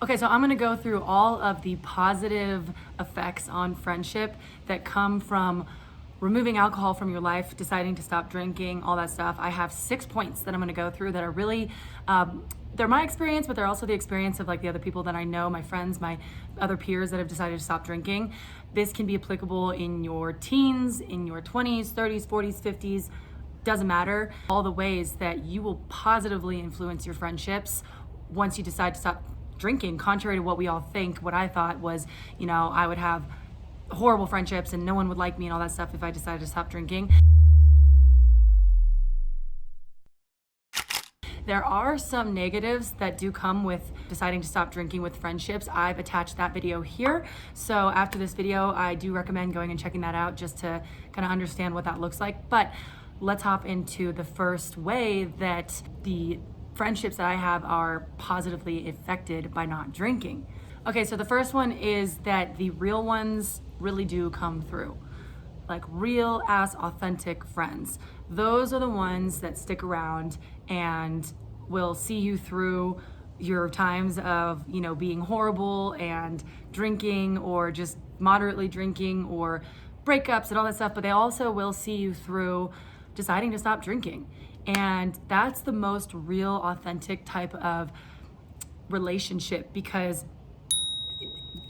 Okay, so I'm gonna go through all of the positive effects on friendship that come from removing alcohol from your life, deciding to stop drinking, all that stuff. I have 6 points that I'm gonna go through that are really, they're my experience, but they're also the experience of like the other people that I know, my friends, my other peers that have decided to stop drinking. This can be applicable in your teens, in your 20s, 30s, 40s, 50s, doesn't matter. All the ways that you will positively influence your friendships once you decide to stop drinking, contrary to what we all think. What I thought was, I would have horrible friendships and no one would like me and all that stuff if I decided to stop drinking. There are some negatives that do come with deciding to stop drinking with friendships. I've attached that video here. So after this video, I do recommend going and checking that out just to kind of understand what that looks like. But let's hop into the first way that the friendships that I have are positively affected by not drinking. Okay, so the first one is that the real ones really do come through. Like real ass authentic friends. Those are the ones that stick around and will see you through your times of, being horrible and drinking or just moderately drinking or breakups and all that stuff, but they also will see you through deciding to stop drinking. And that's the most real, authentic type of relationship, because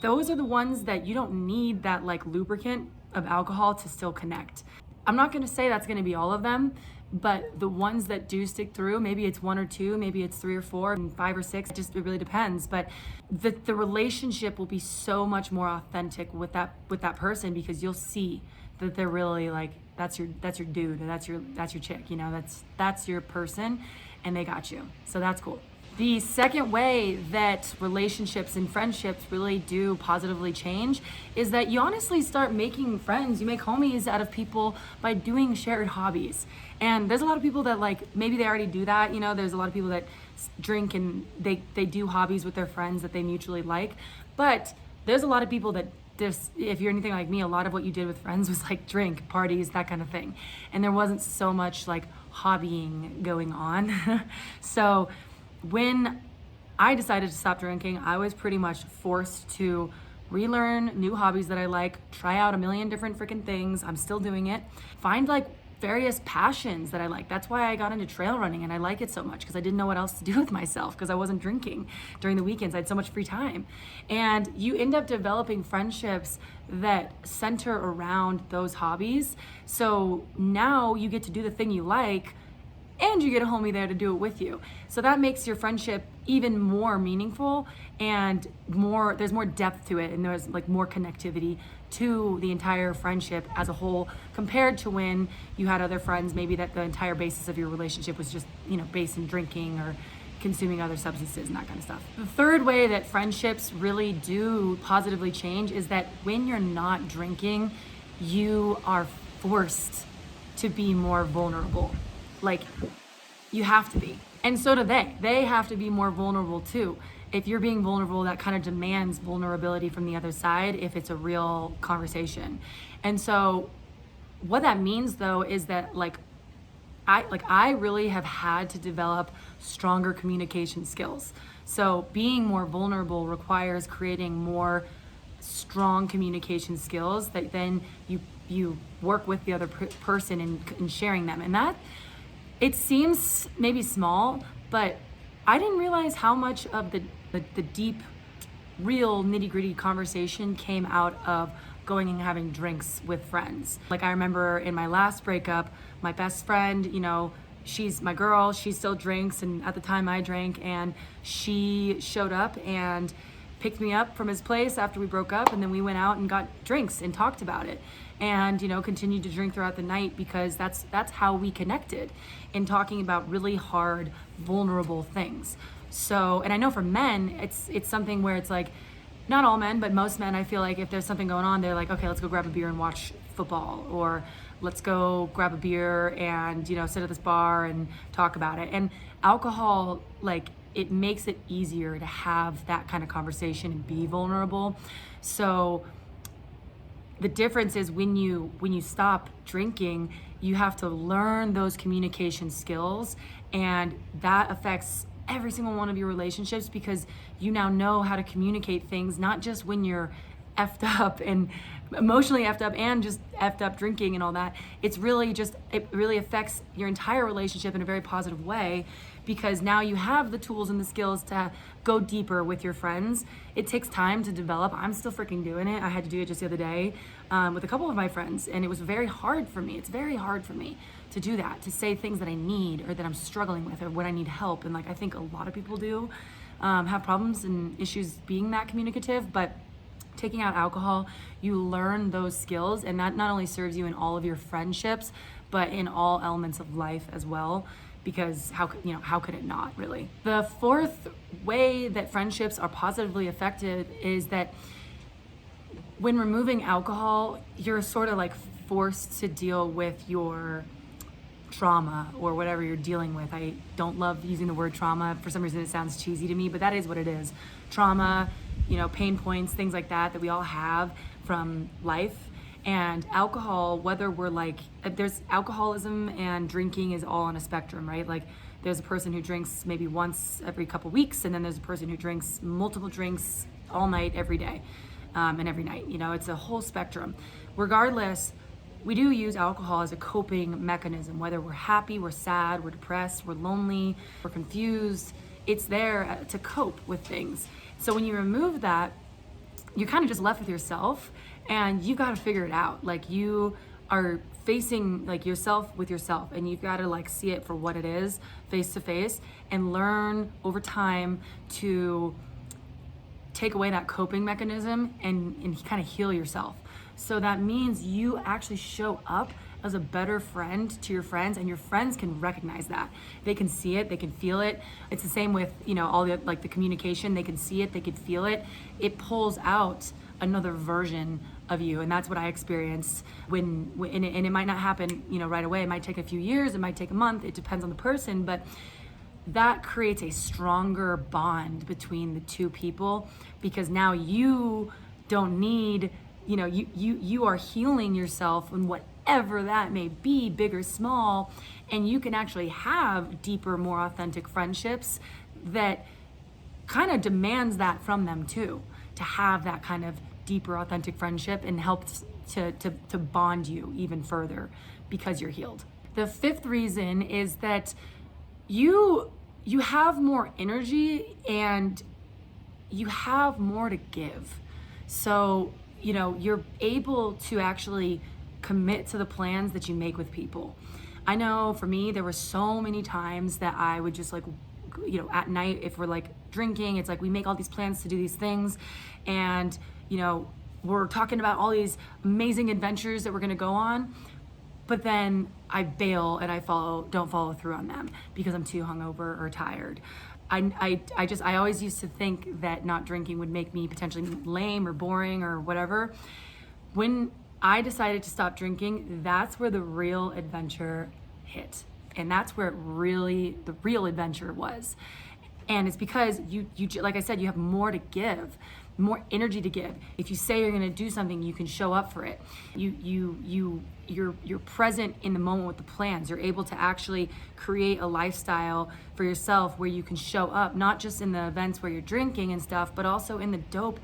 those are the ones that you don't need that like lubricant of alcohol to still connect. I'm not gonna say that's gonna be all of them, but the ones that do stick through, maybe it's 1 or 2, maybe it's 3 or 4, and 5 or 6, it really depends. But the relationship will be so much more authentic with that person, because you'll see that they're really like, that's your dude, and that's your chick, that's your person, and they got you. So that's cool. The second way that relationships and friendships really do positively change is that you honestly start making friends. You make homies out of people by doing shared hobbies. And there's a lot of people that like, maybe they already do that. There's a lot of people that drink and they do hobbies with their friends that they mutually like. But there's a lot of people that if you're anything like me, a lot of what you did with friends was like drink, parties, that kind of thing. And there wasn't so much like hobbying going on. So when I decided to stop drinking, I was pretty much forced to relearn new hobbies that I like, try out a million different freaking things. I'm still doing it. Find like various passions that I like. That's why I got into trail running, and I like it so much because I didn't know what else to do with myself because I wasn't drinking during the weekends. I had so much free time. And you end up developing friendships that center around those hobbies. So now you get to do the thing you like, and you get a homie there to do it with you. So that makes your friendship even more meaningful, and there's more depth to it, and there's like more connectivity to the entire friendship as a whole, compared to when you had other friends, maybe that the entire basis of your relationship was just, based in drinking or consuming other substances and that kind of stuff. The third way that friendships really do positively change is that when you're not drinking, you are forced to be more vulnerable. Like, you have to be. And so do they. They have to be more vulnerable too. If you're being vulnerable, that kind of demands vulnerability from the other side if it's a real conversation. And so what that means though is that I really have had to develop stronger communication skills. So being more vulnerable requires creating more strong communication skills that then you work with the other person in sharing them. And that, it seems maybe small, but I didn't realize how much of the deep, real nitty-gritty conversation came out of going and having drinks with friends. Like I remember in my last breakup, my best friend, she's my girl, she still drinks, and at the time I drank, and she showed up and picked me up from his place after we broke up, and then we went out and got drinks and talked about it, and continued to drink throughout the night, because that's how we connected, in talking about really hard, vulnerable things. So, and I know for men, it's something where it's like, not all men, but most men, I feel like if there's something going on, they're like, okay, let's go grab a beer and watch football, or let's go grab a beer and sit at this bar and talk about it. And alcohol, like, it makes it easier to have that kind of conversation and be vulnerable. So the difference is when you stop drinking, you have to learn those communication skills, and that affects every single one of your relationships, because you now know how to communicate things, not just when you're effed up and emotionally effed up and just effed up drinking and all that. It's really just, it really affects your entire relationship in a very positive way, because now you have the tools and the skills to go deeper with your friends. It takes time to develop. I'm still freaking doing it. I had to do it just the other day with a couple of my friends, and it was very hard for me. It's very hard for me to do that, to say things that I need or that I'm struggling with or when I need help. And like, I think a lot of people do have problems and issues being that communicative, but taking out alcohol, you learn those skills, and that not only serves you in all of your friendships, but in all elements of life as well, because how could it not, really? The fourth way that friendships are positively affected is that when removing alcohol, you're sort of like forced to deal with your trauma or whatever you're dealing with. I don't love using the word trauma. For some reason it sounds cheesy to me, but that is what it is. Trauma, pain points, things like that we all have from life. And alcohol, whether we're like, there's alcoholism and drinking is all on a spectrum, right? Like, there's a person who drinks maybe once every couple weeks, and then there's a person who drinks multiple drinks all night, every day, and every night. It's a whole spectrum. Regardless, we do use alcohol as a coping mechanism, whether we're happy, we're sad, we're depressed, we're lonely, we're confused. It's there to cope with things. So when you remove that, you're kind of just left with yourself, and you got to figure it out. Like, you are facing like yourself with yourself, and you've got to like see it for what it is, face to face, and learn over time to take away that coping mechanism and kind of heal yourself. So that means you actually show up as a better friend to your friends, and your friends can recognize that. They can see it, they can feel it. It's the same with, all the like the communication. They can see it, they can feel it. It pulls out another version of you, and that's what I experienced and it might not happen, right away. It might take a few years, it might take a month. It depends on the person, but that creates a stronger bond between the two people, because now you don't need, you are healing yourself in whatever that may be, big or small, and you can actually have deeper, more authentic friendships that kind of demands that from them too, to have that kind of deeper, authentic friendship, and helps to bond you even further because you're healed. The fifth reason is that you have more energy and you have more to give. So, you're able to actually commit to the plans that you make with people. I know for me, there were so many times that I would just like, at night, if we're like drinking, it's like we make all these plans to do these things, and we're talking about all these amazing adventures that we're gonna go on, but then I bail and I don't follow through on them because I'm too hungover or tired. I always used to think that not drinking would make me potentially lame or boring or whatever. When I decided to stop drinking, that's where the real adventure hit. And that's where the real adventure was. And it's because you like I said, you have more to give, more energy to give. If you say you're gonna do something, you can show up for it. You're present in the moment with the plans. You're able to actually create a lifestyle for yourself where you can show up, not just in the events where you're drinking and stuff, but also in the dope,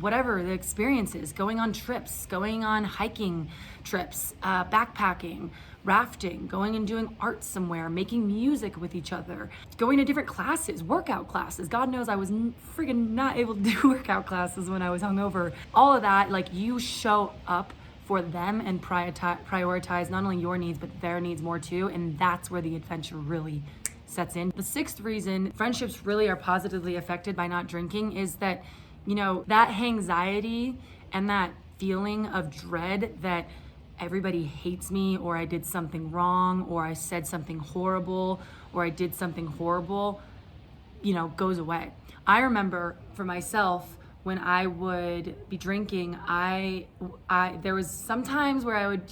whatever the experience is, going on trips, going on hiking trips, backpacking, rafting, going and doing art somewhere, making music with each other, going to different classes, workout classes. God knows I was friggin' not able to do workout classes when I was hungover. All of that, like, you show up for them and prioritize not only your needs, but their needs more too. And that's where the adventure really sets in. The sixth reason friendships really are positively affected by not drinking is that, that anxiety and that feeling of dread that everybody hates me, or I did something wrong, or I said something horrible, or I did something horrible, goes away. I remember for myself, when I would be drinking, there was some times where I would,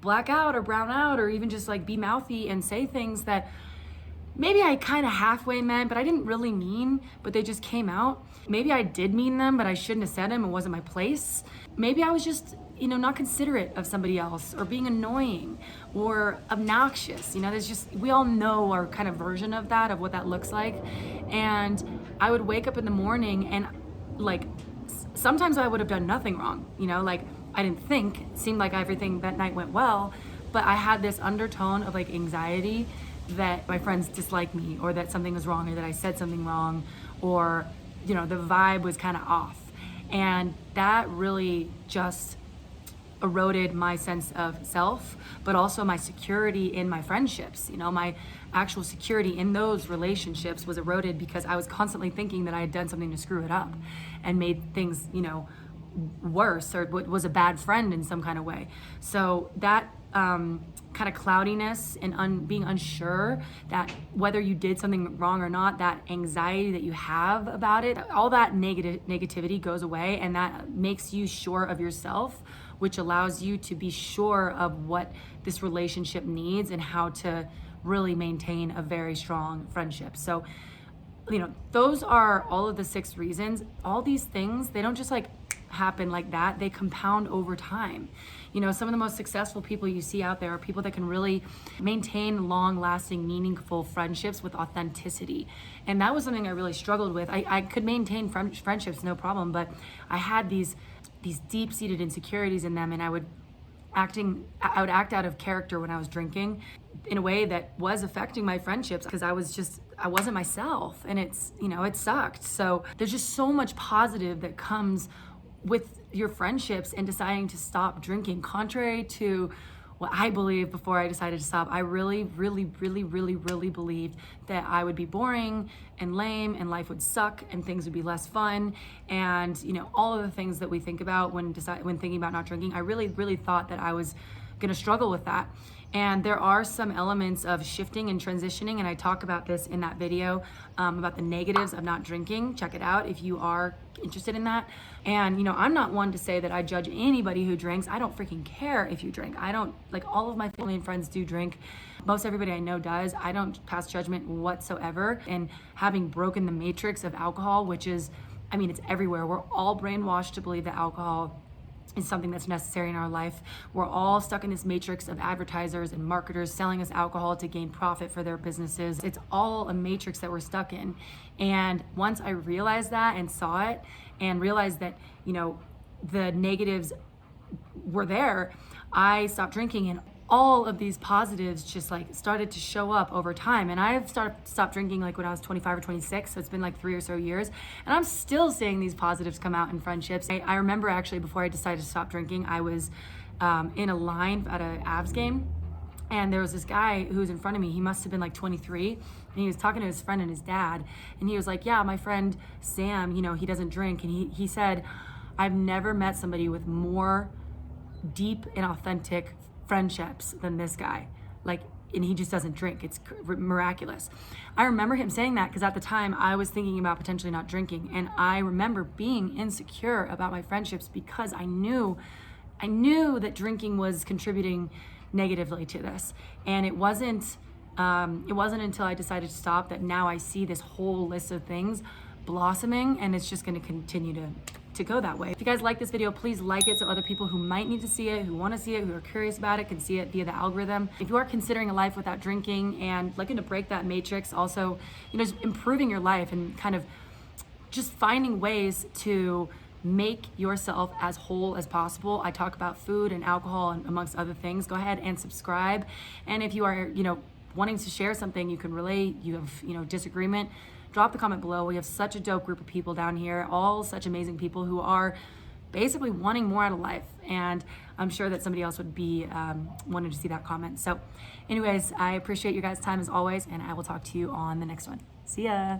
black out or brown out, or even just like be mouthy and say things that maybe I kind of halfway meant, but I didn't really mean, but they just came out. Maybe I did mean them, but I shouldn't have said them. It wasn't my place. Maybe I was just not considerate of somebody else, or being annoying or obnoxious. There's just, we all know our kind of version of that, of what that looks like. And I would wake up in the morning and like, sometimes I would have done nothing wrong, like I didn't think, it seemed like everything that night went well, but I had this undertone of like anxiety that my friends disliked me, or that something was wrong, or that I said something wrong, or, the vibe was kind of off. And that really just eroded my sense of self, but also my security in my friendships. My actual security in those relationships was eroded because I was constantly thinking that I had done something to screw it up and made things, worse, or was a bad friend in some kind of way. So that kind of cloudiness and being unsure that whether you did something wrong or not, that anxiety that you have about it, all that negativity goes away, and that makes you sure of yourself, which allows you to be sure of what this relationship needs and how to really maintain a very strong friendship. So, those are all of the 6 reasons. All these things, they don't just like happen like that, they compound over time. Some of the most successful people you see out there are people that can really maintain long-lasting, meaningful friendships with authenticity. And that was something I really struggled with. I could maintain friendships, no problem, but I had these deep-seated insecurities in them, and I would act out of character when I was drinking in a way that was affecting my friendships, because I wasn't myself, and it sucked. So there's just so much positive that comes with your friendships and deciding to stop drinking. Contrary to what I believed before I decided to stop, I really, really, really, really, really believed that I would be boring and lame, and life would suck, and things would be less fun, and all of the things that we think about when thinking about not drinking. I really, really thought that I was gonna struggle with that. And there are some elements of shifting and transitioning, and I talk about this in that video about the negatives of not drinking. Check it out if you are interested in that. And I'm not one to say that I judge anybody who drinks. I don't freaking care if you drink. I don't, like, all of my family and friends do drink. Most everybody I know does. I don't pass judgment whatsoever. And having broken the matrix of alcohol, which is, it's everywhere. We're all brainwashed to believe that alcohol is something that's necessary in our life. We're all stuck in this matrix of advertisers and marketers selling us alcohol to gain profit for their businesses. It's all a matrix that we're stuck in. And once I realized that and saw it, and realized that, the negatives were there, I stopped drinking, and all of these positives just like started to show up over time. And I've stopped drinking like when I was 25 or 26, so it's been like 3 or so years, and I'm still seeing these positives come out in friendships. I remember actually before I decided to stop drinking, I was in a line at a Avs game, and there was this guy who was in front of me. He must have been like 23, and he was talking to his friend and his dad, and he was like, yeah, my friend Sam, he doesn't drink. And he said, I've never met somebody with more deep and authentic friendships than this guy. And he just doesn't drink. It's miraculous. I remember him saying that because at the time I was thinking about potentially not drinking, and I remember being insecure about my friendships because I knew that drinking was contributing negatively to this. And it wasn't until I decided to stop that now I see this whole list of things blossoming, and it's just going to continue to go that way. If you guys like this video, please like it so other people who might need to see it, who want to see it, who are curious about it, can see it via the algorithm. If you are considering a life without drinking and looking to break that matrix, also, just improving your life and kind of just finding ways to make yourself as whole as possible. I talk about food and alcohol and amongst other things. Go ahead and subscribe. And if you are, wanting to share something, you can relate, you have, disagreement, drop the comment below. We have such a dope group of people down here, all such amazing people who are basically wanting more out of life. And I'm sure that somebody else would be wanting to see that comment. So anyways, I appreciate your guys' time as always, and I will talk to you on the next one. See ya.